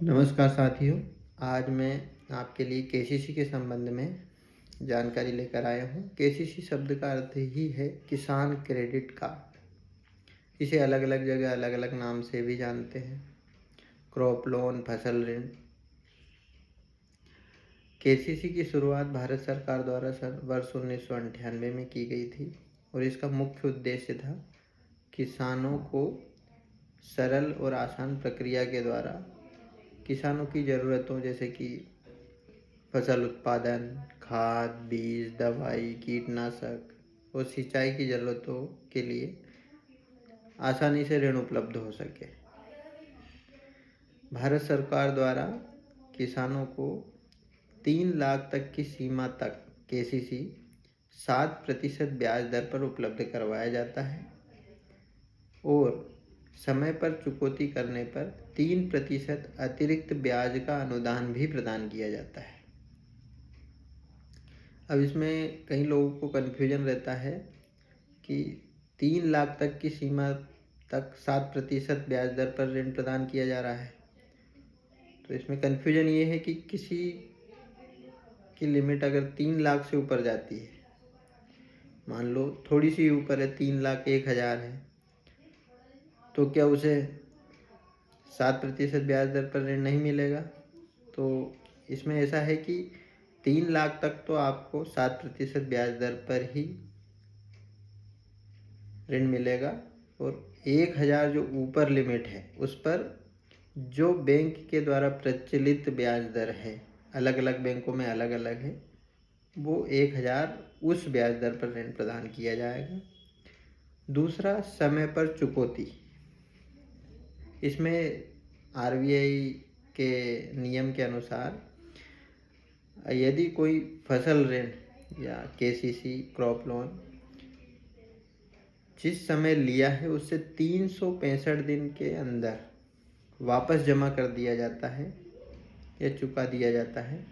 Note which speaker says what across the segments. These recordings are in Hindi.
Speaker 1: नमस्कार साथियों, आज मैं आपके लिए केसीसी के संबंध में जानकारी लेकर आया हूँ। केसीसी शब्द का अर्थ ही है किसान क्रेडिट कार्ड। इसे अलग अलग जगह अलग अलग नाम से भी जानते हैं। क्रॉप लोन, फसल ऋण। केसीसी की शुरुआत भारत सरकार द्वारा वर्ष 1998 में की गई थी और इसका मुख्य उद्देश्य था किसानों को सरल और आसान प्रक्रिया के द्वारा किसानों की ज़रूरतों जैसे कि फसल उत्पादन, खाद, बीज, दवाई, कीटनाशक और सिंचाई की ज़रूरतों के लिए आसानी से ऋण उपलब्ध हो सके। भारत सरकार द्वारा किसानों को 3 लाख तक की सीमा तक केसीसी 7% ब्याज दर पर उपलब्ध करवाया जाता है और समय पर चुकौती करने पर 3% अतिरिक्त ब्याज का अनुदान भी प्रदान किया जाता है। अब इसमें कई लोगों को कन्फ्यूजन रहता है कि 3 लाख तक की सीमा तक 7% ब्याज दर पर ऋण प्रदान किया जा रहा है। तो इसमें कन्फ्यूजन ये है कि किसी की लिमिट अगर 3 लाख से ऊपर जाती है, मान लो थोड़ी सी ऊपर है, 3,01,000 है, तो क्या उसे 7% ब्याज दर पर ऋण नहीं मिलेगा? तो इसमें ऐसा है कि 3 लाख तक तो आपको 7% ब्याज दर पर ही ऋण मिलेगा और 1,000 जो ऊपर लिमिट है उस पर जो बैंक के द्वारा प्रचलित ब्याज दर है, अलग अलग बैंकों में अलग अलग है, वो 1,000 उस ब्याज दर पर ऋण प्रदान किया जाएगा। दूसरा, समय पर चुकौती। इसमें आरबीआई के नियम के अनुसार यदि कोई फसल ऋण या केसीसी क्रॉप लोन जिस समय लिया है उससे 365 दिन के अंदर वापस जमा कर दिया जाता है या चुका दिया जाता है,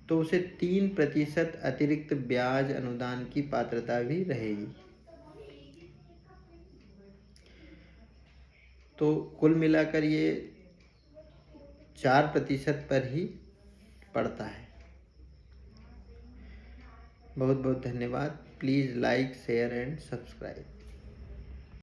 Speaker 1: तो उसे 3% अतिरिक्त ब्याज अनुदान की पात्रता भी रहेगी। तो कुल मिलाकर ये 4% पर ही पड़ता है। बहुत बहुत धन्यवाद। Please like, share and subscribe.